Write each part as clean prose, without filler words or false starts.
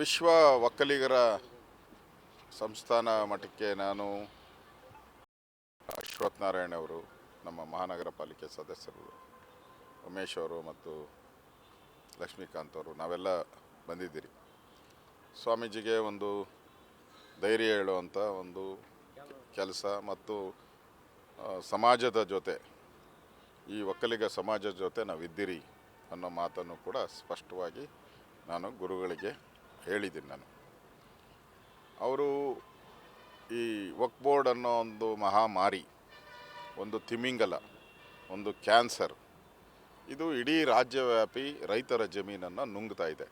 ವಿಶ್ವ ಒಕ್ಕಲಿಗರ ಸಂಸ್ಥಾನ ಮಠಕ್ಕೆ ನಾನು ಅಶ್ವಥ್ ನಾರಾಯಣ್ ಅವರು, ನಮ್ಮ ಮಹಾನಗರ ಪಾಲಿಕೆ ಸದಸ್ಯರು ಉಮೇಶ್ ಅವರು ಮತ್ತು ಲಕ್ಷ್ಮೀಕಾಂತ್ ಅವರು ನಾವೆಲ್ಲ ಬಂದಿದ್ದೀರಿ. ಸ್ವಾಮೀಜಿಗೆ ಒಂದು ಧೈರ್ಯ ಹೇಳುವಂಥ ಒಂದು ಕೆಲಸ ಮತ್ತು ಸಮಾಜದ ಜೊತೆ, ಈ ಒಕ್ಕಲಿಗ ಸಮಾಜದ ಜೊತೆ ನಾವಿದ್ದೀರಿ ಅನ್ನೋ ಮಾತನ್ನು ಕೂಡ ಸ್ಪಷ್ಟವಾಗಿ ನಾನು ಗುರುಗಳಿಗೆ ಹೇಳಿದ್ದೀನಿ. ಅವರು ಈ ವಕ್ಫ್ ಬೋರ್ಡ್ ಅನ್ನೋ ಒಂದು ಮಹಾಮಾರಿ, ಒಂದು ತಿಮಿಂಗಲ, ಒಂದು ಕ್ಯಾನ್ಸರ್, ಇದು ಇಡೀ ರಾಜ್ಯವ್ಯಾಪಿ ರೈತರ ಜಮೀನನ್ನು ನುಂಗ್ತಾ ಇದೆ.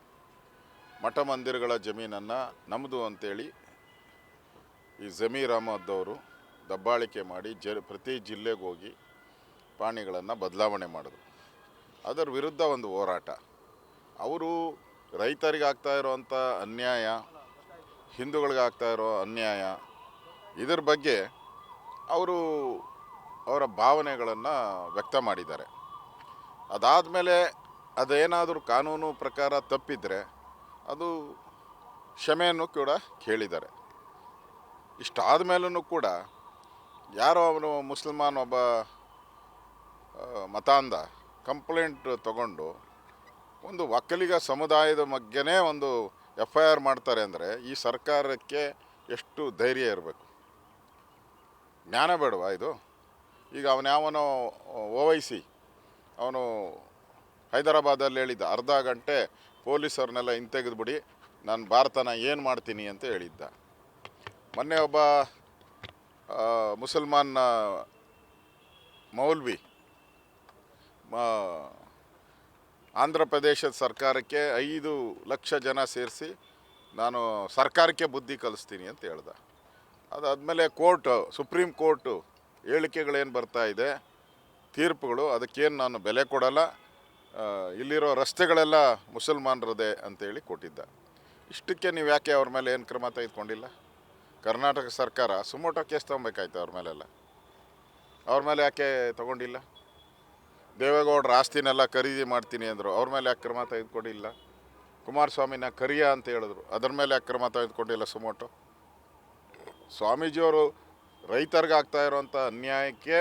ಮಠ ಮಂದಿರಗಳ ಜಮೀನನ್ನು ನಮ್ಮದು ಅಂತೇಳಿ ಈ ಜಮೀರ್ ಅಹಮದ್ ಅವರು ದಬ್ಬಾಳಿಕೆ ಮಾಡಿ ಪ್ರತಿ ಜಿಲ್ಲೆಗೆ ಹೋಗಿ ಪಾಣಿಗಳನ್ನು ಬದಲಾವಣೆ ಮಾಡಿದ್ರು. ಅದರ ವಿರುದ್ಧ ಒಂದು ಹೋರಾಟ. ಅವರು ರೈತರಿಗೆ ಆಗ್ತಾ ಇರೋವಂಥ ಅನ್ಯಾಯ, ಹಿಂದೂಗಳಿಗೆ ಆಗ್ತಾ ಇರೋ ಅನ್ಯಾಯ, ಇದರ ಬಗ್ಗೆ ಅವರು ಅವರ ಭಾವನೆಗಳನ್ನು ವ್ಯಕ್ತ ಮಾಡಿದ್ದಾರೆ. ಅದಾದಮೇಲೆ ಅದೇನಾದರೂ ಕಾನೂನು ಪ್ರಕಾರ ತಪ್ಪಿದರೆ ಅದು ಕ್ಷಮೆಯನ್ನು ಕೂಡ ಕೇಳಿದ್ದಾರೆ. ಇಷ್ಟಾದ ಮೇಲೂ ಕೂಡ ಯಾರೋ ಅವನು ಮುಸಲ್ಮಾನ್ ಒಬ್ಬ ಮತಾಂಧ ಕಂಪ್ಲೇಂಟ್ ತಗೊಂಡು ಒಂದು ಒಕ್ಕಲಿಗ ಸಮುದಾಯದ ಬಗ್ಗೆನೇ ಒಂದು FIR ಮಾಡ್ತಾರೆ ಅಂದರೆ ಈ ಸರ್ಕಾರಕ್ಕೆ ಎಷ್ಟು ಧೈರ್ಯ ಇರಬೇಕು, ಜ್ಞಾನ ಬೇಡವಾ ಇದು? ಈಗ ಅವನ್ಯಾವನೋ OIC ಅವನು ಹೈದರಾಬಾದಲ್ಲಿ ಹೇಳಿದ್ದ, ಅರ್ಧ ಗಂಟೆ ಪೊಲೀಸರನ್ನೆಲ್ಲ ಹಿಂತೆಗೆದುಬಿಡಿ, ನಾನು ಭಾರತನ ಏನು ಮಾಡ್ತೀನಿ ಅಂತ ಹೇಳಿದ್ದ. ಮೊನ್ನೆ ಒಬ್ಬ ಮುಸಲ್ಮಾನ್ ಮೌಲ್ವಿ ಆಂಧ್ರ ಪ್ರದೇಶದ ಸರ್ಕಾರಕ್ಕೆ 5 ಲಕ್ಷ ಜನ ಸೇರಿಸಿ ನಾನು ಸರ್ಕಾರಕ್ಕೆ ಬುದ್ಧಿ ಕಲಿಸ್ತೀನಿ ಅಂತ ಹೇಳ್ದ. ಅದಾದಮೇಲೆ ಸುಪ್ರೀಂ ಕೋರ್ಟು ಹೇಳಿಕೆಗಳೇನು ಬರ್ತಾ ಇದೆ, ತೀರ್ಪುಗಳು, ಅದಕ್ಕೇನು ನಾನು ಬೆಲೆ ಕೊಡಲ್ಲ, ಇಲ್ಲಿರೋ ರಸ್ತೆಗಳೆಲ್ಲ ಮುಸಲ್ಮಾನರದೇ ಅಂತೇಳಿ ಕೊಟ್ಟಿದ್ದ. ಇಷ್ಟಕ್ಕೆ ನೀವು ಯಾಕೆ ಅವ್ರ ಮೇಲೆ ಏನು ಕ್ರಮ ತೆಗೆದುಕೊಂಡಿಲ್ಲ? ಕರ್ನಾಟಕ ಸರ್ಕಾರ ಸುಮೋಟೋ ಕೇಸ್ ತೊಗೊಬೇಕಾಯ್ತು ಅವ್ರ ಮೇಲೆಲ್ಲ, ಅವ್ರ ಮೇಲೆ ಯಾಕೆ ತೊಗೊಂಡಿಲ್ಲ? ದೇವೇಗೌಡರ ಆಸ್ತಿನೆಲ್ಲ ಖರೀದಿ ಮಾಡ್ತೀನಿ ಅಂದರು, ಅವ್ರ ಮೇಲೆ ಯಾಕೆ ಕ್ರಮ ತೆಗೆದುಕೊಂಡಿಲ್ಲ? ಕುಮಾರಸ್ವಾಮಿನ ಕರಿಯ ಅಂತ ಹೇಳಿದ್ರು, ಅದರ ಮೇಲೆ ಯಾಕೆ ಕ್ರಮ ತೆಗೆದುಕೊಂಡಿಲ್ಲ ಸುಮೋಟೋ? ಸ್ವಾಮೀಜಿಯವರು ರೈತರಿಗೆ ಆಗ್ತಾ ಇರೋವಂಥ ಅನ್ಯಾಯಕ್ಕೆ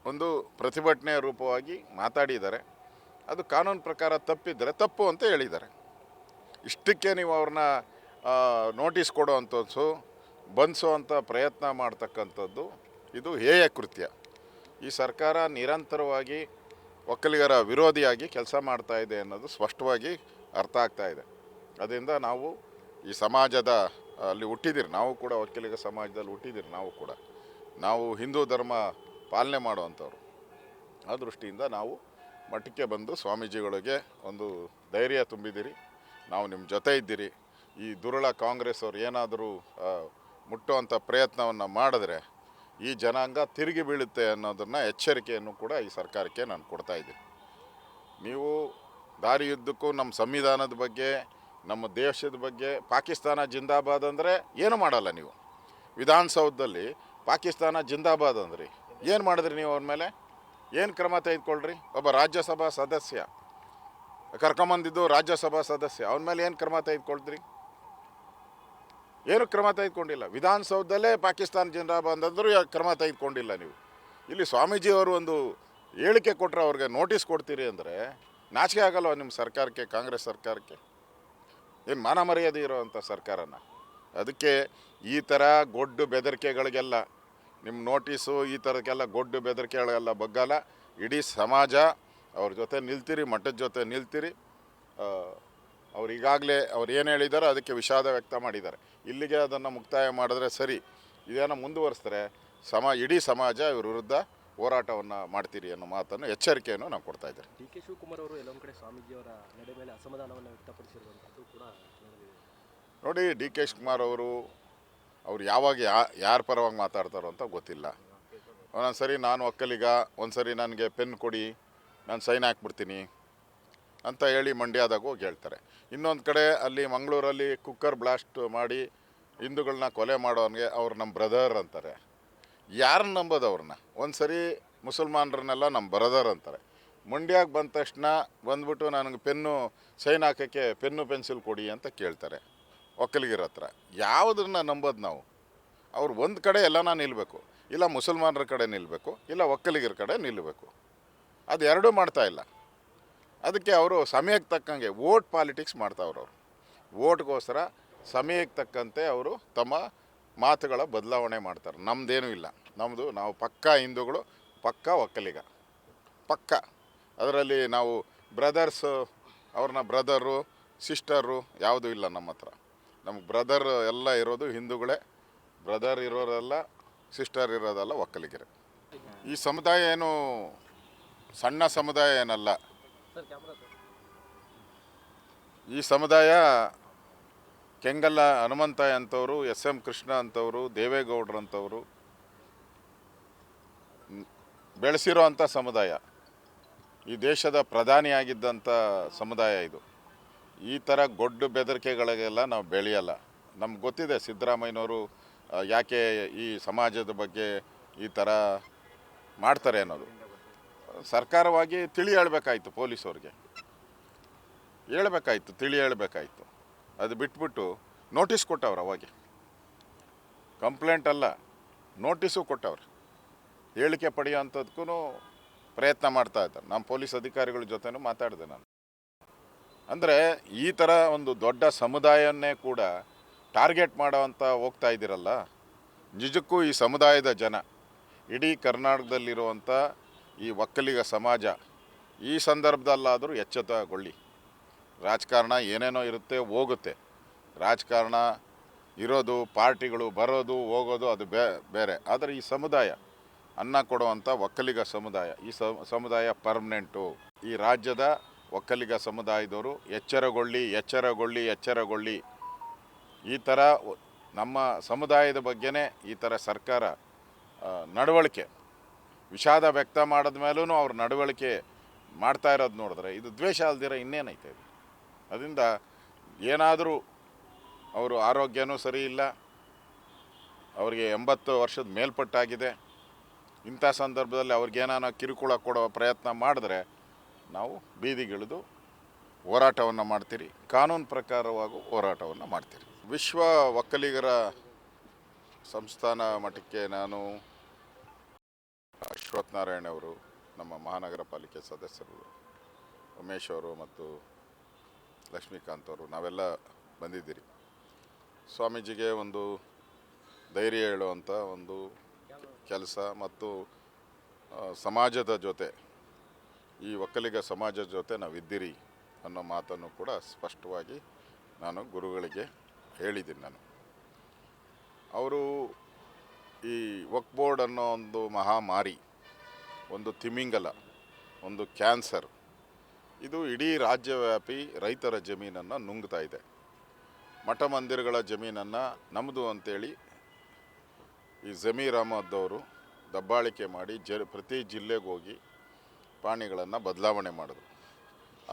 ಒಂದು ಪ್ರತಿಭಟನೆ ರೂಪವಾಗಿ ಮಾತಾಡಿದ್ದಾರೆ. ಅದು ಕಾನೂನು ಪ್ರಕಾರ ತಪ್ಪಿದ್ದರೆ ತಪ್ಪು ಅಂತ ಹೇಳಿದ್ದಾರೆ. ಇಷ್ಟಕ್ಕೆ ನೀವು ಅವ್ರನ್ನ ನೋಟಿಸ್ ಕೊಡೋವಂಥದ್ದು, ಬಂಧಿಸೋವಂಥ ಪ್ರಯತ್ನ ಮಾಡ್ತಕ್ಕಂಥದ್ದು ಇದು ಹೇಯ ಕೃತ್ಯ. ಈ ಸರ್ಕಾರ ನಿರಂತರವಾಗಿ ಒಕ್ಕಲಿಗರ ವಿರೋಧಿಯಾಗಿ ಕೆಲಸ ಮಾಡ್ತಾ ಇದೆ ಅನ್ನೋದು ಸ್ಪಷ್ಟವಾಗಿ ಅರ್ಥ ಆಗ್ತಾ ಇದೆ. ಅದರಿಂದ ನಾವು ಈ ಸಮಾಜದ ಅಲ್ಲಿ ಹುಟ್ಟಿದ್ದೀರಿ, ನಾವು ಕೂಡ ಒಕ್ಕಲಿಗ ಸಮಾಜದಲ್ಲಿ ಹುಟ್ಟಿದ್ದೀರಿ. ನಾವು ಹಿಂದೂ ಧರ್ಮ ಪಾಲನೆ ಮಾಡುವಂಥವ್ರು. ಆ ದೃಷ್ಟಿಯಿಂದ ನಾವು ಮಠಕ್ಕೆ ಬಂದು ಸ್ವಾಮೀಜಿಗಳಿಗೆ ಒಂದು ಧೈರ್ಯ ತುಂಬಿದ್ದೀರಿ, ನಾವು ನಿಮ್ಮ ಜೊತೆ ಇದ್ದೀರಿ. ಈ ದುರುಳ ಕಾಂಗ್ರೆಸ್ ಅವ್ರು ಏನಾದರೂ ಮುಟ್ಟುವಂಥ ಪ್ರಯತ್ನವನ್ನು ಮಾಡಿದ್ರೆ ಈ ಜನಾಂಗ ತಿರುಗಿ ಬೀಳುತ್ತೆ ಅನ್ನೋದನ್ನು ಎಚ್ಚರಿಕೆಯನ್ನು ಕೂಡ ಈ ಸರ್ಕಾರಕ್ಕೆ ನಾನು ಕೊಡ್ತಾಯಿದ್ದೀನಿ. ನೀವು ದಾರಿಯುದ್ದಕ್ಕೂ ನಮ್ಮ ಸಂವಿಧಾನದ ಬಗ್ಗೆ, ನಮ್ಮ ದೇಶದ ಬಗ್ಗೆ ಪಾಕಿಸ್ತಾನ ಜಿಂದಾಬಾದ್ ಅಂದರೆ ಏನು ಮಾಡಲ್ಲ ನೀವು. ವಿಧಾನಸೌಧದಲ್ಲಿ ಪಾಕಿಸ್ತಾನ ಜಿಂದಾಬಾದ್ ಅಂದ್ರಿ, ಏನು ಮಾಡಿದ್ರಿ ನೀವು? ಅವ್ರ ಮೇಲೆ ಏನು ಕ್ರಮ ತೆಗೆದುಕೊಳ್ರಿ? ಒಬ್ಬ ರಾಜ್ಯಸಭಾ ಸದಸ್ಯ ಕರ್ಕೊಂಬಂದಿದ್ದು, ರಾಜ್ಯಸಭಾ ಸದಸ್ಯ, ಅವನ ಮೇಲೆ ಏನು ಕ್ರಮ ತೆಗೆದುಕೊಳ್ತೀರಿ? ಏನು ಕ್ರಮ ತೆಗೆದುಕೊಂಡಿಲ್ಲ. ವಿಧಾನಸೌಧದಲ್ಲೇ ಪಾಕಿಸ್ತಾನ ಜಿಂದಾಬಾದ್ ಅಂದರೂ ಕ್ರಮ ತೆಗೆದುಕೊಂಡಿಲ್ಲ ನೀವು. ಇಲ್ಲಿ ಸ್ವಾಮೀಜಿಯವರು ಒಂದು ಹೇಳಿಕೆ ಕೊಟ್ಟರೆ ಅವ್ರಿಗೆ ನೋಟಿಸ್ ಕೊಡ್ತೀರಿ ಅಂದರೆ ನಾಚಿಕೆ ಆಗಲ್ವ ನಿಮ್ಮ ಸರ್ಕಾರಕ್ಕೆ, ಕಾಂಗ್ರೆಸ್ ಸರ್ಕಾರಕ್ಕೆ? ಏನು ಮಾನ ಮರ್ಯಾದೆ ಇರೋವಂಥ ಸರ್ಕಾರನ? ಅದಕ್ಕೆ ಈ ಥರ ಗೊಡ್ಡು ಬೆದರಿಕೆಗಳಿಗೆಲ್ಲ, ನಿಮ್ಮ ನೋಟಿಸು ಈ ಥರಕ್ಕೆಲ್ಲ ಗೊಡ್ಡು ಬೆದರಿಕೆಗಳಿಗೆಲ್ಲ ಬಗ್ಗಲ್ಲ. ಇಡೀ ಸಮಾಜ ಅವ್ರ ಜೊತೆ ನಿಲ್ತೀರಿ, ಮಠದ ಜೊತೆ ನಿಲ್ತೀರಿ. ಅವ್ರು ಈಗಾಗಲೇ ಅವ್ರು ಏನು ಹೇಳಿದಾರೋ ಅದಕ್ಕೆ ವಿಷಾದ ವ್ಯಕ್ತ ಮಾಡಿದ್ದಾರೆ. ಇಲ್ಲಿಗೆ ಅದನ್ನು ಮುಕ್ತಾಯ ಮಾಡಿದ್ರೆ ಸರಿ, ಇದನ್ನು ಮುಂದುವರಿಸಿದ್ರೆ ಇಡೀ ಸಮಾಜ ಇವ್ರ ವಿರುದ್ಧ ಹೋರಾಟವನ್ನು ಮಾಡ್ತೀರಿ ಅನ್ನೋ ಮಾತನ್ನು, ಎಚ್ಚರಿಕೆಯನ್ನು ನಾವು ಕೊಡ್ತಾ ಇದ್ದೀವಿ. DK ಶಿವಕುಮಾರ್ ಅವರು ಎಲ್ಲೊಂದು ಕಡೆ ಸ್ವಾಮೀಜಿಯವರ ನಡೆ ಮೇಲೆ ಅಸಮಾಧಾನವನ್ನು ವ್ಯಕ್ತಪಡಿಸಿರುವಂಥದ್ದು ಕೂಡ ನೋಡಿ, DK ಶಿವಕುಮಾರ್ ಅವರು ಯಾವಾಗ ಯಾರ ಪರವಾಗಿ ಮಾತಾಡ್ತಾರೋ ಅಂತ ಗೊತ್ತಿಲ್ಲ. ಒಂದೊಂದು ಸರಿ ನಾನು ಒಕ್ಕಲಿಗ, ಒಂದು ಸರಿ ನನಗೆ ಪೆನ್ ಕೊಡಿ, ನಾನು ಸೈನ್ ಹಾಕ್ಬಿಡ್ತೀನಿ ಅಂತ ಹೇಳಿ ಮಂಡ್ಯದಾಗ ಹೋಗಿ ಹೇಳ್ತಾರೆ. ಇನ್ನೊಂದು ಕಡೆ ಅಲ್ಲಿ ಮಂಗಳೂರಲ್ಲಿ ಕುಕ್ಕರ್ ಬ್ಲಾಸ್ಟ್ ಮಾಡಿ ಹಿಂದೂಗಳನ್ನ ಕೊಲೆ ಮಾಡೋನಿಗೆ ಅವ್ರು ನಮ್ಮ ಬ್ರದರ್ ಅಂತಾರೆ. ಯಾರನ್ನ ನಂಬೋದು ಅವ್ರನ್ನ? ಒಂದು ಸರಿ ಮುಸಲ್ಮಾನರನ್ನೆಲ್ಲ ನಮ್ಮ ಬ್ರದರ್ ಅಂತಾರೆ. ಮಂಡ್ಯಕ್ಕೆ ಬಂದ ತಕ್ಷಣ ಬಂದ್ಬಿಟ್ಟು ನನಗೆ ಪೆನ್ನು ಸೈನ್ ಹಾಕೋಕ್ಕೆ ಪೆನ್ನು ಪೆನ್ಸಿಲ್ ಕೊಡಿ ಅಂತ ಕೇಳ್ತಾರೆ. ಒಕ್ಕಲಿಗರ ಹತ್ರ. ಯಾವುದನ್ನು ನಂಬೋದು ನಾವು? ಅವ್ರು ಒಂದು ಕಡೆ ಎಲ್ಲನ ನಿಲ್ಲಬೇಕು, ಇಲ್ಲ ಮುಸಲ್ಮಾನರ ಕಡೆ ನಿಲ್ಲಬೇಕು, ಇಲ್ಲ ಒಕ್ಕಲಿಗರ ಕಡೆ ನಿಲ್ಲಬೇಕು. ಅದು ಎರಡೂ ಮಾಡ್ತಾಯಿಲ್ಲ. ಅದಕ್ಕೆ ಅವರು ಸಮಯಕ್ಕೆ ತಕ್ಕಂಗೆ ವೋಟ್ ಪಾಲಿಟಿಕ್ಸ್ ಮಾಡ್ತಾವ್ರು. ಅವರು ವೋಟ್ಗೋಸ್ಕರ ಸಮಯಕ್ಕೆ ತಕ್ಕಂತೆ ಅವರು ತಮ್ಮ ಮಾತುಗಳ ಬದಲಾವಣೆ ಮಾಡ್ತಾರೆ. ನಮ್ಮದೇನೂ ಇಲ್ಲ. ನಾವು ಪಕ್ಕಾ ಹಿಂದೂಗಳು, ಪಕ್ಕಾ ಒಕ್ಕಲಿಗ, ಪಕ್ಕ. ಅದರಲ್ಲಿ ನಾವು ಬ್ರದರ್ಸು, ಅವ್ರನ್ನ ಬ್ರದರು ಸಿಸ್ಟರು ಯಾವುದೂ ಇಲ್ಲ ನಮ್ಮ ಹತ್ರ. ನಮ್ಗೆ ಬ್ರದರ್ ಎಲ್ಲ ಇರೋದು ಹಿಂದೂಗಳೇ. ಬ್ರದರ್ ಇರೋರೆಲ್ಲ, ಸಿಸ್ಟರ್ ಇರೋದೆಲ್ಲ ಒಕ್ಕಲಿಗರೇ. ಈ ಸಮುದಾಯ ಏನು ಸಣ್ಣ ಸಮುದಾಯ ಏನಲ್ಲ. ಈ ಸಮುದಾಯ ಕೆಂಗಲ್ಲ ಹನುಮಂತ ಅಂಥವರು, SM ಕೃಷ್ಣ ಅಂಥವರು, ದೇವೇಗೌಡರು ಅಂಥವರು ಬೆಳೆಸಿರೋ ಅಂಥ ಸಮುದಾಯ. ಈ ದೇಶದ ಪ್ರಧಾನಿಯಾಗಿದ್ದಂಥ ಸಮುದಾಯ ಇದು. ಈ ಥರ ಗೊಡ್ಡು ಬೆದರಿಕೆಗಳಿಗೆಲ್ಲ ನಾವು ಬೆಳೆಯಲ್ಲ. ನಮ್ಗೆ ಗೊತ್ತಿದೆ ಸಿದ್ದರಾಮಯ್ಯನವರು ಯಾಕೆ ಈ ಸಮಾಜದ ಬಗ್ಗೆ ಈ ಥರ ಮಾಡ್ತಾರೆ ಅನ್ನೋದು. ಸರ್ಕಾರವಾಗಿ ತಿಳಿ ಹೇಳಬೇಕಾಯ್ತು, ಪೊಲೀಸವ್ರಿಗೆ ಹೇಳಬೇಕಾಯ್ತು, ತಿಳಿ ಹೇಳಬೇಕಾಯ್ತು. ಅದು ಬಿಟ್ಬಿಟ್ಟು ನೋಟಿಸ್ ಕೊಟ್ಟವ್ರು. ಅವಾಗೆ ಕಂಪ್ಲೇಂಟ್ ಅಲ್ಲ, ನೋಟಿಸು ಕೊಟ್ಟವ್ರು. ಹೇಳಿಕೆ ಪಡೆಯೋಂಥದ್ದಕ್ಕೂ ಪ್ರಯತ್ನ ಮಾಡ್ತಾ ಇದ್ದಾರೆ. ನಮ್ಮ ಪೊಲೀಸ್ ಅಧಿಕಾರಿಗಳ ಜೊತೆನೂ ಮಾತಾಡಿದೆ ನಾನು. ಅಂದರೆ ಈ ಥರ ಒಂದು ದೊಡ್ಡ ಸಮುದಾಯವನ್ನೇ ಕೂಡ ಟಾರ್ಗೆಟ್ ಮಾಡೋವಂಥ ಹೋಗ್ತಾ ಇದ್ದೀರಲ್ಲ. ನಿಜಕ್ಕೂ ಈ ಸಮುದಾಯದ ಜನ, ಇಡೀ ಕರ್ನಾಟಕದಲ್ಲಿರುವಂಥ ಈ ಒಕ್ಕಲಿಗ ಸಮಾಜ ಈ ಸಂದರ್ಭದಲ್ಲಾದರೂ ಎಚ್ಚೆತ್ತುಕೊಳ್ಳಿ. ರಾಜಕಾರಣ ಏನೇನೋ ಇರುತ್ತೆ, ಹೋಗುತ್ತೆ. ರಾಜಕಾರಣ ಇರೋದು, ಪಾರ್ಟಿಗಳು ಬರೋದು ಹೋಗೋದು, ಅದು ಬೇರೆ. ಆದರೆ ಈ ಸಮುದಾಯ, ಅನ್ನ ಕೊಡುವಂಥ ಒಕ್ಕಲಿಗ ಸಮುದಾಯ, ಈ ಸಮುದಾಯ ಪರ್ಮನೆಂಟು. ಈ ರಾಜ್ಯದ ಒಕ್ಕಲಿಗ ಸಮುದಾಯದವರು ಎಚ್ಚರಗೊಳ್ಳಿ, ಎಚ್ಚರಗೊಳ್ಳಿ, ಎಚ್ಚರಗೊಳ್ಳಿ. ಈ ಥರ ನಮ್ಮ ಸಮುದಾಯದ ಬಗ್ಗೆನೇ ಈ ಥರ ಸರ್ಕಾರ ನಡವಳಿಕೆ, ವಿಷಾದ ವ್ಯಕ್ತ ಮಾಡಿದ ಮೇಲೂ ಅವ್ರ ನಡವಳಿಕೆ ಮಾಡ್ತಾ ಇರೋದು ನೋಡಿದ್ರೆ ಇದು ದ್ವೇಷ ಅಲ್ದಿರ ಇನ್ನೇನೈತೆ ಇದು. ಅದರಿಂದ ಏನಾದರೂ ಅವರು ಆರೋಗ್ಯನೂ ಸರಿ ಇಲ್ಲ, ಅವರಿಗೆ 80 ವರ್ಷದ ಮೇಲ್ಪಟ್ಟಾಗಿದೆ. ಇಂಥ ಸಂದರ್ಭದಲ್ಲಿ ಅವ್ರಿಗೇನಾನ ಕಿರುಕುಳ ಕೊಡೋ ಪ್ರಯತ್ನ ಮಾಡಿದ್ರೆ ನಾವು ಬೀದಿಗಿಳಿದು ಹೋರಾಟವನ್ನು ಮಾಡ್ತೀರಿ, ಕಾನೂನು ಪ್ರಕಾರವಾಗೂ ಹೋರಾಟವನ್ನು ಮಾಡ್ತೀರಿ. ವಿಶ್ವ ಒಕ್ಕಲಿಗರ ಸಂಸ್ಥಾನ ಮಠಕ್ಕೆ ನಾನು, ಅಶ್ವಥ್ ನಾರಾಯಣ್ ಅವರು, ನಮ್ಮ ಮಹಾನಗರ ಪಾಲಿಕೆ ಸದಸ್ಯರು ಉಮೇಶ್ ಅವರು ಮತ್ತು ಲಕ್ಷ್ಮೀಕಾಂತ್ ಅವರು, ನಾವೆಲ್ಲ ಬಂದಿದ್ದೀರಿ. ಸ್ವಾಮೀಜಿಗೆ ಒಂದು ಧೈರ್ಯ ಹೇಳುವಂಥ ಒಂದು ಕೆಲಸ ಮತ್ತು ಸಮಾಜದ ಜೊತೆ, ಈ ಒಕ್ಕಲಿಗ ಸಮಾಜದ ಜೊತೆ ನಾವಿದ್ದೀರಿ ಅನ್ನೋ ಮಾತನ್ನು ಕೂಡ ಸ್ಪಷ್ಟವಾಗಿ ನಾನು ಗುರುಗಳಿಗೆ ಹೇಳಿದ್ದೀನಿ. ಅವರು ಈ ವಕ್ಫ್ ಬೋರ್ಡ್ ಅನ್ನೋ ಒಂದು ಮಹಾಮಾರಿ, ಒಂದು ತಿಮಿಂಗಲ, ಒಂದು ಕ್ಯಾನ್ಸರ್, ಇದು ಇಡೀ ರಾಜ್ಯವ್ಯಾಪಿ ರೈತರ ಜಮೀನನ್ನು ನುಂಗ್ತಾ ಇದೆ. ಮಠ ಮಂದಿರಗಳ ಜಮೀನನ್ನು ನಮ್ಮದು ಅಂತೇಳಿ ಈ ಜಮೀರ್ ಅಹಮದ್ ಅವರು ದಬ್ಬಾಳಿಕೆ ಮಾಡಿ ಪ್ರತಿ ಜಿಲ್ಲೆಗೆ ಹೋಗಿ ಪಾಣಿಗಳನ್ನು ಬದಲಾವಣೆ ಮಾಡಿದ್ರು.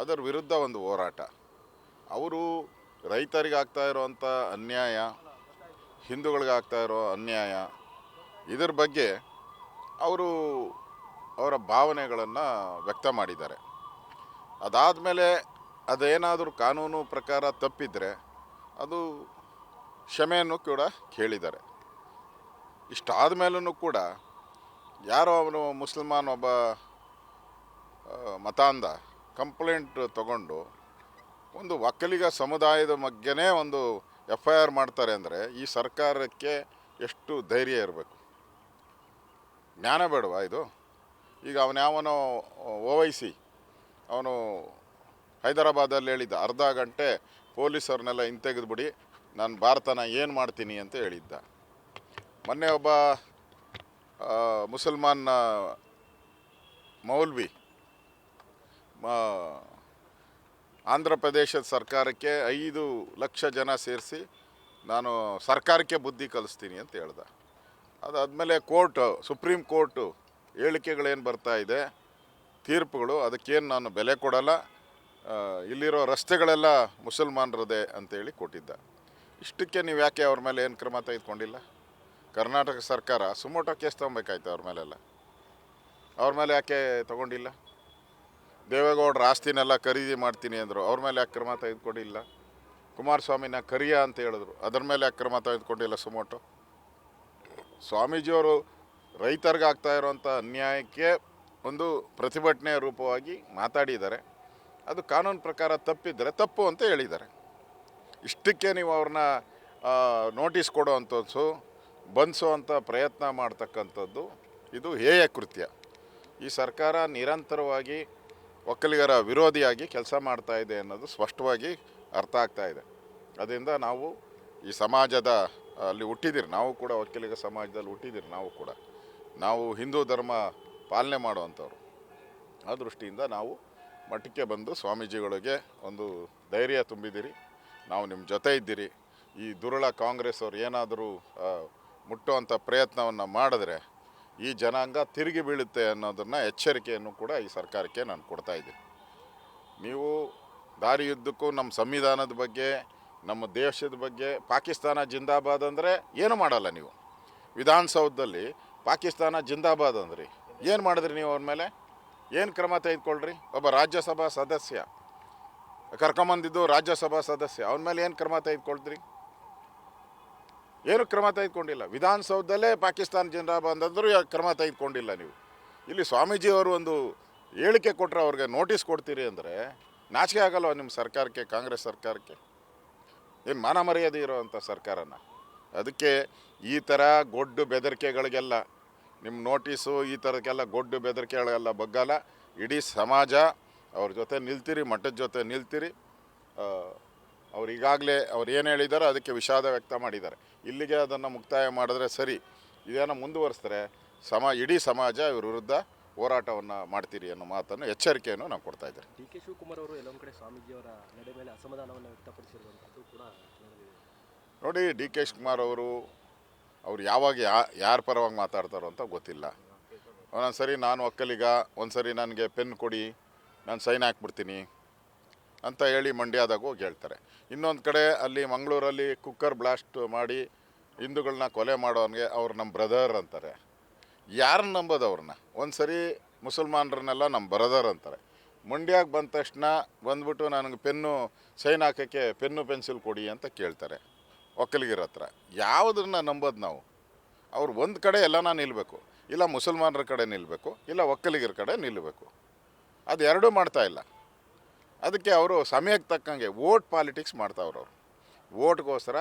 ಅದರ ವಿರುದ್ಧ ಒಂದು ಹೋರಾಟ. ಅವರು ರೈತರಿಗೆ ಆಗ್ತಾ ಇರೋವಂಥ ಅನ್ಯಾಯ, ಹಿಂದೂಗಳಿಗೆ ಆಗ್ತಾ ಇರೋ ಅನ್ಯಾಯ, ಇದರ ಬಗ್ಗೆ ಅವರು ಅವರ ಭಾವನೆಗಳನ್ನು ವ್ಯಕ್ತ ಮಾಡಿದ್ದಾರೆ. ಅದಾದಮೇಲೆ ಅದೇನಾದರೂ ಕಾನೂನು ಪ್ರಕಾರ ತಪ್ಪಿದರೆ ಅದು ಕ್ಷಮೆಯನ್ನು ಕೂಡ ಕೇಳಿದ್ದಾರೆ. ಇಷ್ಟಾದ ಮೇಲೂ ಕೂಡ ಯಾರೋ ಅವನು ಮುಸಲ್ಮಾನ್ ಒಬ್ಬ ಮತಾಂಧ ಕಂಪ್ಲೇಂಟ್ ತಗೊಂಡು ಒಂದು ಒಕ್ಕಲಿಗ ಸಮುದಾಯದ ಬಗ್ಗೆನೇ ಒಂದು FIR ಮಾಡ್ತಾರೆ ಅಂದರೆ ಈ ಸರ್ಕಾರಕ್ಕೆ ಎಷ್ಟು ಧೈರ್ಯ ಇರಬೇಕು, ಜ್ಞಾನ ಬೇಡವಾ ಇದು? ಈಗ ಅವನ್ಯಾವನೋ OIC ಅವನು ಹೈದರಾಬಾದಲ್ಲಿ ಹೇಳಿದ್ದ, ಅರ್ಧ ಗಂಟೆ ಪೊಲೀಸರನ್ನೆಲ್ಲ ಹಿಂತೆಗೆದುಬಿಡಿ, ನಾನು ಭಾರತನ ಏನು ಮಾಡ್ತೀನಿ ಅಂತ ಹೇಳಿದ್ದ. ಮೊನ್ನೆ ಒಬ್ಬ ಮುಸಲ್ಮಾನ್ ಮೌಲ್ವಿ ಆಂಧ್ರ ಪ್ರದೇಶದ ಸರ್ಕಾರಕ್ಕೆ 5 ಲಕ್ಷ ಜನ ಸೇರಿಸಿ ನಾನು ಸರ್ಕಾರಕ್ಕೆ ಬುದ್ಧಿ ಕಲಿಸ್ತೀನಿ ಅಂತ ಹೇಳ್ದ. ಅದಾದಮೇಲೆ ಸುಪ್ರೀಂ ಕೋರ್ಟು ಹೇಳಿಕೆಗಳೇನು ಬರ್ತಾ ಇದೆ, ತೀರ್ಪುಗಳು, ಅದಕ್ಕೇನು ನಾನು ಬೆಲೆ ಕೊಡಲ್ಲ, ಇಲ್ಲಿರೋ ರಸ್ತೆಗಳೆಲ್ಲ ಮುಸಲ್ಮಾನರದೇ ಅಂತೇಳಿ ಕೊಟ್ಟಿದ್ದ. ಇಷ್ಟಕ್ಕೆ ನೀವು ಯಾಕೆ ಅವ್ರ ಮೇಲೆ ಏನು ಕ್ರಮ ತೆಗೆದುಕೊಂಡಿಲ್ಲ? ಕರ್ನಾಟಕ ಸರ್ಕಾರ ಸುಮೋಟೋ ಕೇಸ್ ತೊಗೊಬೇಕಾಯ್ತು ಅವ್ರ ಮೇಲೆಲ್ಲ. ಅವ್ರ ಮೇಲೆ ಯಾಕೆ ತೊಗೊಂಡಿಲ್ಲ? ದೇವೇಗೌಡರ ಆಸ್ತಿನೆಲ್ಲ ಖರೀದಿ ಮಾಡ್ತೀನಿ ಅಂದರು, ಅವ್ರ ಮೇಲೆ ಯಾಕೆ ಕ್ರಮ ತೆಗೆದುಕೊಂಡಿಲ್ಲ? ಕುಮಾರಸ್ವಾಮಿನ ಕರಿಯ ಅಂತ ಹೇಳಿದ್ರು, ಅದರ ಮೇಲೆ ಕ್ರಮ ತೆಗೆದುಕೊಂಡಿಲ್ಲ ಸುಮೋಟೋ. ಸ್ವಾಮೀಜಿಯವರು ರೈತರಿಗೆ ಆಗ್ತಾ ಇರುವಂಥ ಅನ್ಯಾಯಕ್ಕೆ ಒಂದು ಪ್ರತಿಭಟನೆಯ ರೂಪವಾಗಿ ಮಾತಾಡಿದ್ದಾರೆ. ಅದು ಕಾನೂನು ಪ್ರಕಾರ ತಪ್ಪಿದ್ದರೆ ತಪ್ಪು ಅಂತ ಹೇಳಿದ್ದಾರೆ. ಇಷ್ಟಕ್ಕೆ ನೀವು ಅವ್ರನ್ನ ನೋಟಿಸ್ ಕೊಡುವಂಥದ್ದು, ಬಂಧಿಸುವಂಥ ಪ್ರಯತ್ನ ಮಾಡ್ತಕ್ಕಂಥದ್ದು ಇದು ಹೇಯ ಕೃತ್ಯ. ಈ ಸರ್ಕಾರ ನಿರಂತರವಾಗಿ ಒಕ್ಕಲಿಗರ ವಿರೋಧಿಯಾಗಿ ಕೆಲಸ ಮಾಡ್ತಾ ಇದೆ ಅನ್ನೋದು ಸ್ಪಷ್ಟವಾಗಿ ಅರ್ಥ ಆಗ್ತಾ ಇದೆ. ಅದರಿಂದ ನಾವು ಈ ಸಮಾಜದ ಅಲ್ಲಿ ಹುಟ್ಟಿದ್ದೀರಿ, ನಾವು ಕೂಡ ಒಕ್ಕಲಿಗ ಸಮಾಜದಲ್ಲಿ ಹುಟ್ಟಿದ್ದೀರಿ. ನಾವು ಹಿಂದೂ ಧರ್ಮ ಪಾಲನೆ ಮಾಡುವಂಥವ್ರು. ಆ ದೃಷ್ಟಿಯಿಂದ ನಾವು ಮಠಕ್ಕೆ ಬಂದು ಸ್ವಾಮೀಜಿಗಳಿಗೆ ಒಂದು ಧೈರ್ಯ ತುಂಬಿದ್ದೀರಿ. ನಾವು ನಿಮ್ಮ ಜೊತೆ ಇದ್ದೀರಿ. ಈ ದುರುಳ ಕಾಂಗ್ರೆಸ್ ಅವ್ರು ಏನಾದರೂ ಮುಟ್ಟುವಂಥ ಪ್ರಯತ್ನವನ್ನು ಮಾಡಿದ್ರೆ ಈ ಜನಾಂಗ ತಿರುಗಿ ಬೀಳುತ್ತೆ ಅನ್ನೋದನ್ನು ಎಚ್ಚರಿಕೆಯನ್ನು ಕೂಡ ಈ ಸರ್ಕಾರಕ್ಕೆ ನಾನು ಕೊಡ್ತಾ ಇದ್ದೀನಿ. ನೀವು ದಾರಿಯುದ್ದಕ್ಕೂ ನಮ್ಮ ಸಂವಿಧಾನದ ಬಗ್ಗೆ, ನಮ್ಮ ದೇಶದ ಬಗ್ಗೆ ಪಾಕಿಸ್ತಾನ ಜಿಂದಾಬಾದ್ ಅಂದರೆ ಏನು ಮಾಡಲ್ಲ. ನೀವು ವಿಧಾನಸೌಧದಲ್ಲಿ ಪಾಕಿಸ್ತಾನ ಜಿಂದಾಬಾದ್ ಅಂದ್ರಿ, ಏನು ಮಾಡಿದ್ರಿ ನೀವು? ಅವ್ರ ಮೇಲೆ ಏನು ಕ್ರಮ ತೆಗೆದುಕೊಳ್ರಿ? ಒಬ್ಬ ರಾಜ್ಯಸಭಾ ಸದಸ್ಯ ಕರ್ಕೊಂಬಂದಿದ್ದು ರಾಜ್ಯಸಭಾ ಸದಸ್ಯ, ಅವನ ಮೇಲೆ ಏನು ಕ್ರಮ ತೆಗೆದುಕೊಳ್ತೀರಿ? ಏನು ಕ್ರಮ ತೆಗೆದುಕೊಂಡಿಲ್ಲ. ವಿಧಾನಸೌಧದಲ್ಲೇ ಪಾಕಿಸ್ತಾನ ಜಿಂದಾಬಾದ್ ಅಂದರೂ ಕ್ರಮ ತೆಗೆದುಕೊಂಡಿಲ್ಲ. ನೀವು ಇಲ್ಲಿ ಸ್ವಾಮೀಜಿಯವರು ಒಂದು ಹೇಳಿಕೆ ಕೊಟ್ಟರೆ ಅವ್ರಿಗೆ ನೋಟಿಸ್ ಕೊಡ್ತೀರಿ ಅಂದರೆ ನಾಚಿಕೆ ಆಗಲ್ವ ನಿಮ್ಮ ಸರ್ಕಾರಕ್ಕೆ, ಕಾಂಗ್ರೆಸ್ ಸರ್ಕಾರಕ್ಕೆ? ಏನು ಮಾನ ಮರ್ಯಾದೆ ಇರೋವಂಥ ಸರ್ಕಾರನ? ಅದಕ್ಕೆ ಈ ಥರ ಗೊಡ್ಡು ಬೆದರಿಕೆಗಳಿಗೆಲ್ಲ, ನಿಮ್ಮ ನೋಟಿಸು ಈ ಥರಕ್ಕೆಲ್ಲ ಗೊಡ್ಡು ಬೆದರಿಕೆಗಳಿಗೆಲ್ಲ ಬಗ್ಗಲ್ಲ. ಇಡೀ ಸಮಾಜ ಅವ್ರ ಜೊತೆ ನಿಲ್ತೀರಿ, ಮಠದ ಜೊತೆ ನಿಲ್ತೀರಿ. ಅವ್ರು ಈಗಾಗಲೇ ಅವ್ರು ಏನು ಹೇಳಿದಾರೋ ಅದಕ್ಕೆ ವಿಷಾದ ವ್ಯಕ್ತ ಮಾಡಿದ್ದಾರೆ. ಇಲ್ಲಿಗೆ ಅದನ್ನು ಮುಕ್ತಾಯ ಮಾಡಿದ್ರೆ ಸರಿ. ಇದನ್ನು ಮುಂದುವರಿಸಿದ್ರೆ ಇಡೀ ಸಮಾಜ ಇವ್ರ ವಿರುದ್ಧ ಹೋರಾಟವನ್ನು ಮಾಡ್ತೀರಿ ಅನ್ನೋ ಮಾತನ್ನು, ಎಚ್ಚರಿಕೆಯನ್ನು ನಾವು ಕೊಡ್ತಾ ಇದ್ದಾರೆ. ಡಿ ಕೆ ಶಿವಕುಮಾರ್ ಅವರು ಎಲ್ಲೊಂದು ಕಡೆ ಸ್ವಾಮೀಜಿಯವರ ನಡೆ ಮೇಲೆ ಅಸಮಾಧಾನವನ್ನು ವ್ಯಕ್ತಪಡಿಸಿರುವಂಥದ್ದು ಕೂಡ ನೋಡಿ, ಡಿ ಕೆ ಶಿವಕುಮಾರ್ ಅವ್ರು ಯಾವಾಗ ಯಾರ ಪರವಾಗಿ ಮಾತಾಡ್ತಾರೋ ಅಂತ ಗೊತ್ತಿಲ್ಲ. ಒಂದೊಂದು ಸರಿ ನಾನು ಒಕ್ಕಲಿಗ, ಒಂದು ಸರಿ ನನಗೆ ಪೆನ್ ಕೊಡಿ, ನಾನು ಸೈನ್ ಹಾಕ್ಬಿಡ್ತೀನಿ ಅಂತ ಹೇಳಿ ಮಂಡ್ಯದಾಗ ಹೋಗಿ ಹೇಳ್ತಾರೆ. ಇನ್ನೊಂದು ಕಡೆ ಅಲ್ಲಿ ಮಂಗಳೂರಲ್ಲಿ ಕುಕ್ಕರ್ ಬ್ಲಾಸ್ಟ್ ಮಾಡಿ ಹಿಂದೂಗಳನ್ನ ಕೊಲೆ ಮಾಡೋನಿಗೆ ಅವ್ರು ನಮ್ಮ ಬ್ರದರ್ ಅಂತಾರೆ. ಯಾರನ್ನ ನಂಬೋದು ಅವ್ರನ್ನ? ಒಂದು ಸರಿ ಮುಸಲ್ಮಾನರನ್ನೆಲ್ಲ ನಮ್ಮ ಬ್ರದರ್ ಅಂತಾರೆ. ಮಂಡ್ಯಕ್ಕೆ ಬಂದ ತಕ್ಷಣ ಬಂದ್ಬಿಟ್ಟು ನನಗೆ ಸೈನ್ ಹಾಕೋಕ್ಕೆ ಪೆನ್ಸಿಲ್ ಕೊಡಿ ಅಂತ ಕೇಳ್ತಾರೆ ಒಕ್ಕಲಿಗರ ಹತ್ರ. ಯಾವುದನ್ನ ನಂಬೋದು ನಾವು? ಅವ್ರು ಒಂದು ಕಡೆ ಎಲ್ಲನ ನಿಲ್ಲಬೇಕು, ಇಲ್ಲ ಮುಸಲ್ಮಾನರ ಕಡೆ ನಿಲ್ಲಬೇಕು, ಇಲ್ಲ ಒಕ್ಕಲಿಗರ ಕಡೆ ನಿಲ್ಲಬೇಕು. ಅದು ಎರಡೂ ಮಾಡ್ತಾಯಿಲ್ಲ. ಅದಕ್ಕೆ ಅವರು ಸಮಯಕ್ಕೆ ತಕ್ಕಂಗೆ ವೋಟ್ ಪಾಲಿಟಿಕ್ಸ್ ಮಾಡ್ತಾವ್ರು. ಅವರು ವೋಟ್ಗೋಸ್ಕರ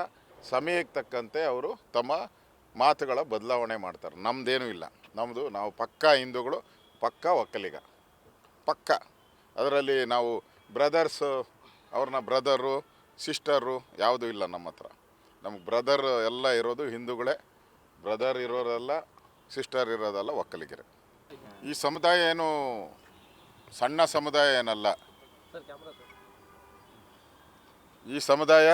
ಸಮಯಕ್ಕೆ ತಕ್ಕಂತೆ ಅವರು ತಮ್ಮ ಮಾತುಗಳ ಬದಲಾವಣೆ ಮಾಡ್ತಾರೆ. ನಮ್ಮದೇನೂ ಇಲ್ಲ. ನಾವು ಪಕ್ಕಾ ಹಿಂದೂಗಳು, ಪಕ್ಕಾ ಒಕ್ಕಲಿಗ, ಪಕ್ಕಾ. ಅದರಲ್ಲಿ ನಾವು ಬ್ರದರ್ಸ್, ಅವ್ರನ್ನ ಬ್ರದರು ಸಿಸ್ಟರು ಯಾವುದೂ ಇಲ್ಲ ನಮ್ಮ ಹತ್ರ. ನಮಗೆ ಬ್ರದರ್ ಎಲ್ಲ ಇರೋದು ಹಿಂದೂಗಳೇ. ಬ್ರದರ್ ಇರೋರೆಲ್ಲ, ಸಿಸ್ಟರ್ ಇರೋದೆಲ್ಲ ಒಕ್ಕಲಿಗರೇ. ಈ ಸಮುದಾಯ ಏನು ಸಣ್ಣ ಸಮುದಾಯ ಏನಲ್ಲ. ಈ ಸಮುದಾಯ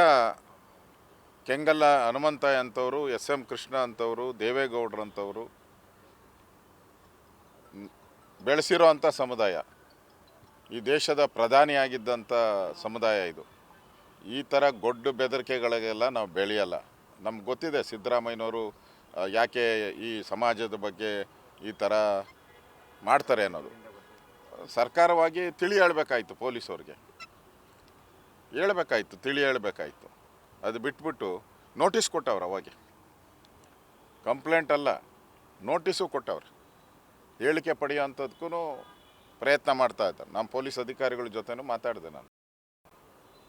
ಕೆಂಗಲ್ಲ ಹನುಮಂತ ಅಂಥವರು, SM ಕೃಷ್ಣ ಅಂಥವರು, ದೇವೇಗೌಡರು ಅಂಥವರು ಬೆಳೆಸಿರೋ ಅಂಥ ಸಮುದಾಯ. ಈ ದೇಶದ ಪ್ರಧಾನಿಯಾಗಿದ್ದಂಥ ಸಮುದಾಯ ಇದು. ಈ ಥರ ಗೊಡ್ಡು ಬೆದರಿಕೆಗಳಿಗೆಲ್ಲ ನಾವು ಬೆಳೆಯಲ್ಲ. ನಮ್ಗೆ ಗೊತ್ತಿದೆ ಸಿದ್ದರಾಮಯ್ಯನವರು ಯಾಕೆ ಈ ಸಮಾಜದ ಬಗ್ಗೆ ಈ ಥರ ಮಾಡ್ತಾರೆ ಅನ್ನೋದು. ಸರ್ಕಾರವಾಗಿ ತಿಳಿ ಹೇಳಬೇಕಾಯ್ತು, ಪೊಲೀಸವ್ರಿಗೆ ಹೇಳಬೇಕಾಯ್ತು, ತಿಳಿ ಹೇಳಬೇಕಾಯ್ತು. ಅದು ಬಿಟ್ಬಿಟ್ಟು ನೋಟಿಸ್ ಕೊಟ್ಟವ್ರು. ಅವಾಗೆ ಕಂಪ್ಲೇಂಟ್ ಅಲ್ಲ, ನೋಟಿಸು ಕೊಟ್ಟವ್ರು. ಹೇಳಿಕೆ ಪಡೆಯೋವಂಥದ್ದಕ್ಕೂ ಪ್ರಯತ್ನ ಮಾಡ್ತಾ ಇದ್ದಾರೆ. ನಮ್ಮ ಪೊಲೀಸ್ ಅಧಿಕಾರಿಗಳ ಜೊತೆನೂ ಮಾತಾಡಿದೆ ನಾನು.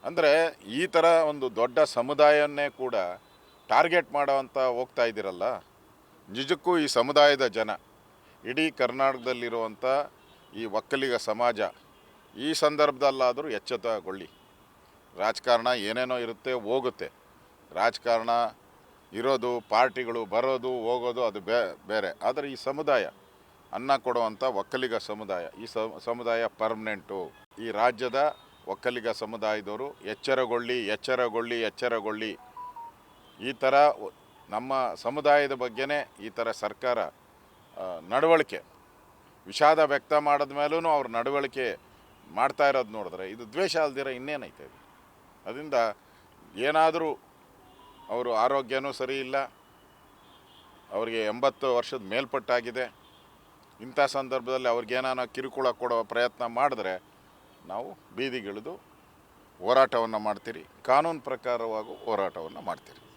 ಅಂದರೆ ಈ ಥರ ಒಂದು ದೊಡ್ಡ ಸಮುದಾಯವನ್ನೇ ಕೂಡ ಟಾರ್ಗೆಟ್ ಮಾಡೋವಂಥ ಹೋಗ್ತಾ ಇದ್ದೀರಲ್ಲ. ನಿಜಕ್ಕೂ ಈ ಸಮುದಾಯದ ಜನ, ಇಡೀ ಕರ್ನಾಟಕದಲ್ಲಿರುವಂಥ ಈ ಒಕ್ಕಲಿಗ ಸಮಾಜ ಈ ಸಂದರ್ಭದಲ್ಲಾದರೂ ಎಚ್ಚೆತ್ತುಕೊಳ್ಳಿ. ರಾಜಕಾರಣ ಏನೇನೋ ಇರುತ್ತೆ, ಹೋಗುತ್ತೆ. ರಾಜಕಾರಣ ಇರೋದು, ಪಾರ್ಟಿಗಳು ಬರೋದು ಹೋಗೋದು, ಅದು ಬೇರೆ. ಆದರೆ ಈ ಸಮುದಾಯ, ಅನ್ನ ಕೊಡುವಂಥ ಒಕ್ಕಲಿಗ ಸಮುದಾಯ, ಈ ಸಮುದಾಯ ಪರ್ಮನೆಂಟು. ಈ ರಾಜ್ಯದ ಒಕ್ಕಲಿಗ ಸಮುದಾಯದವರು ಎಚ್ಚರಗೊಳ್ಳಿ. ಈ ಥರ ನಮ್ಮ ಸಮುದಾಯದ ಬಗ್ಗೆನೇ ಈ ಥರ ಸರ್ಕಾರ ನಡವಳಿಕೆ ವಿಷಾದ ವ್ಯಕ್ತ ಮಾಡಿದ ಮೇಲೂ ಅವ್ರ ನಡವಳಿಕೆ ಮಾಡ್ತಾ ಇರೋದು ನೋಡಿದ್ರೆ ಇದು ದ್ವೇಷ ಅಲ್ದಿರ ಇನ್ನೇನೈತೆ ಇದು. ಅದರಿಂದ ಏನಾದರೂ ಅವರು ಆರೋಗ್ಯನೂ ಸರಿ ಇಲ್ಲ, ಅವರಿಗೆ 80 ವರ್ಷದ ಮೇಲ್ಪಟ್ಟಾಗಿದೆ. ಇಂಥ ಸಂದರ್ಭದಲ್ಲಿ ಅವ್ರಿಗೇನಾನ ಕಿರುಕುಳ ಕೊಡೋ ಪ್ರಯತ್ನ ಮಾಡಿದ್ರೆ ನಾವು ಬೀದಿಗಿಳಿದು ಹೋರಾಟವನ್ನು ಮಾಡ್ತೀರಿ, ಕಾನೂನು ಪ್ರಕಾರವಾಗೂ ಹೋರಾಟವನ್ನು ಮಾಡ್ತೀರಿ.